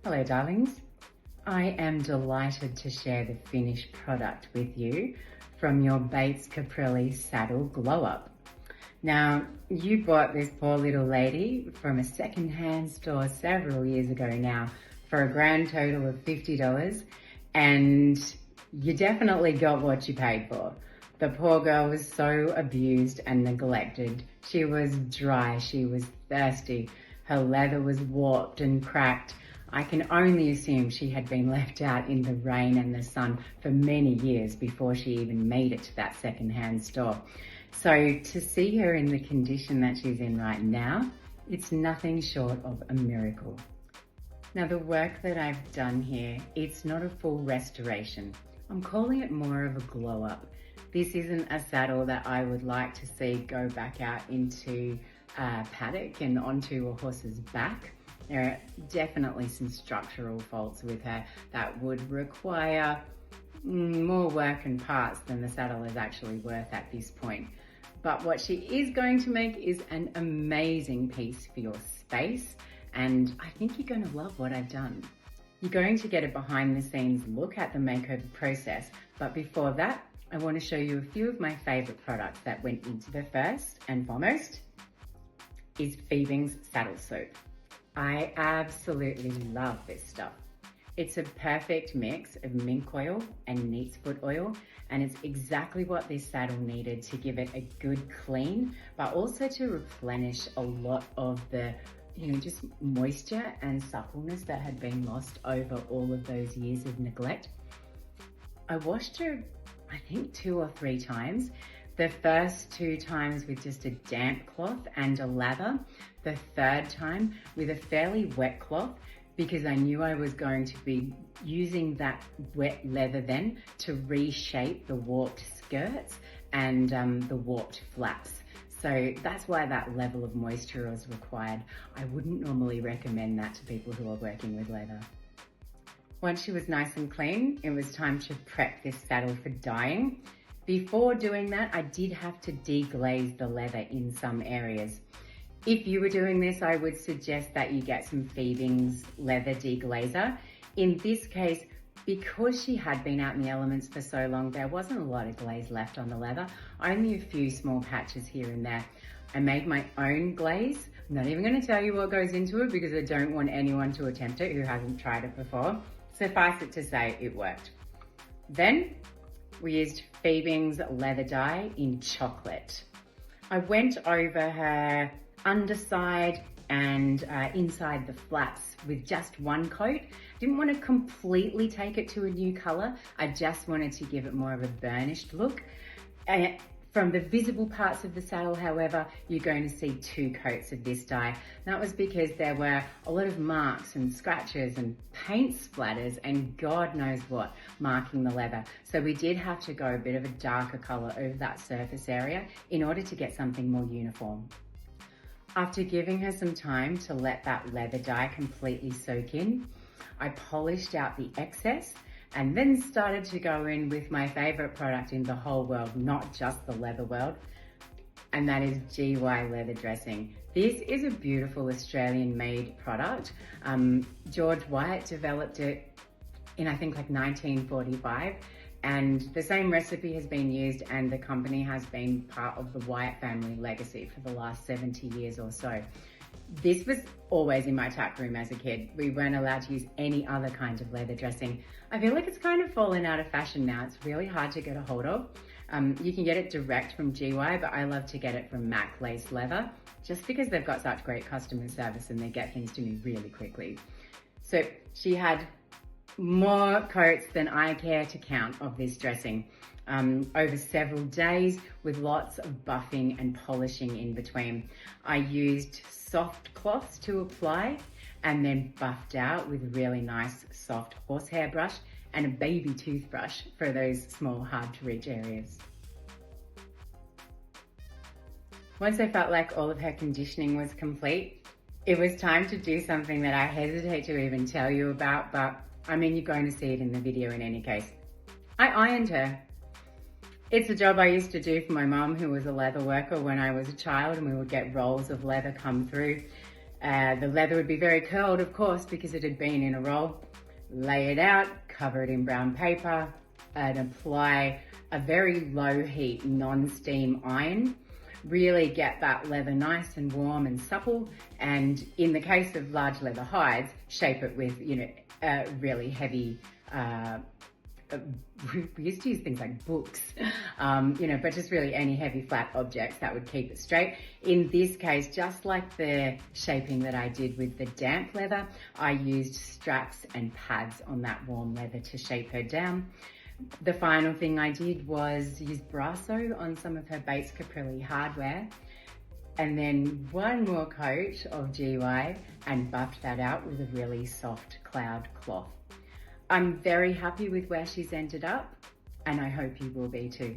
Hello darlings, I am delighted to share the finished product with you from your Bates Caprilli saddle glow up. Now, you bought this poor little lady from a second-hand store several years ago now for a grand total of $50, and you definitely got what you paid for. The poor girl was so abused and neglected. She was dry, she was thirsty, her leather was warped and cracked. I can only assume she had been left out in the rain and the sun for many years before she even made it to that second-hand store. So to see her in the condition that she's in right now, it's nothing short of a miracle. Now the work that I've done here, it's not a full restoration. I'm calling it more of a glow up. This isn't a saddle that I would like to see go back out into a paddock and onto a horse's back. There are definitely some structural faults with her that would require more work and parts than the saddle is actually worth at this point. But what she is going to make is an amazing piece for your space, and I think you're going to love what I've done. You're going to get a behind the scenes look at the makeover process, but before that, I want to show you a few of my favorite products that went into the first and foremost is Fiebing's saddle soap. I absolutely love this stuff. It's a perfect mix of mink oil and neat's foot oil, and it's exactly what this saddle needed to give it a good clean, but also to replenish a lot of the, just moisture and suppleness that had been lost over all of those years of neglect. I washed her, I think 2 or 3 times. The first 2 times with just a damp cloth and a lather. The third time with a fairly wet cloth, because I knew I was going to be using that wet leather then to reshape the warped skirts and the warped flaps. So that's why that level of moisture was required. I wouldn't normally recommend that to people who are working with leather. Once she was nice and clean, it was time to prep this saddle for dyeing. Before doing that, I did have to deglaze the leather in some areas. If you were doing this, I would suggest that you get some Fiebing's leather deglazer. In this case, because she had been out in the elements for so long, there wasn't a lot of glaze left on the leather, only a few small patches here and there. I made my own glaze. I'm not even going to tell you what goes into it because I don't want anyone to attempt it who hasn't tried it before. Suffice it to say, it worked. Then we used Fiebing's leather dye in chocolate. I went over her underside and inside the flaps with just one coat. Didn't want to completely take it to a new color. I just wanted to give it more of a burnished look. From the visible parts of the saddle, however, you're going to see 2 coats of this dye. That was because there were a lot of marks and scratches and paint splatters and God knows what marking the leather. So we did have to go a bit of a darker color over that surface area in order to get something more uniform. After giving her some time to let that leather dye completely soak in, I polished out the excess and then started to go in with my favorite product in the whole world, not just the leather world, and that is GY leather dressing. This is a beautiful Australian made product. George Wyatt developed it in I think like 1945, and the same recipe has been used and the company has been part of the Wyatt family legacy for the last 70 years or so. This was always in my tack room as a kid. We weren't allowed to use any other kind of leather dressing. I feel like it's kind of fallen out of fashion now. It's really hard to get a hold of. You can get it direct from GY, but I love to get it from Mac Lace Leather, just because they've got such great customer service and they get things to me really quickly. So she had more coats than I care to count of this dressing over several days with lots of buffing and polishing in between. I used soft cloths to apply and then buffed out with really nice soft horsehair brush and a baby toothbrush for those small, hard to reach areas. Once I felt like all of her conditioning was complete, it was time to do something that I hesitate to even tell you about, but I mean, you're going to see it in the video in any case. I ironed her. It's a job I used to do for my mum, who was a leather worker when I was a child, and we would get rolls of leather come through. The leather would be very curled, of course, because it had been in a roll. Lay it out, cover it in brown paper, and apply a very low heat non-steam iron. Really get that leather nice and warm and supple, and in the case of large leather hides, shape it with, really heavy, we used to use things like books, but just really any heavy flat objects that would keep it straight. In this case, just like the shaping that I did with the damp leather, I used straps and pads on that warm leather to shape her down. The final thing I did was use Brasso on some of her Bates Caprilli hardware, and then one more coat of GY and buffed that out with a really soft cloud cloth. I'm very happy with where she's ended up, and I hope you will be too.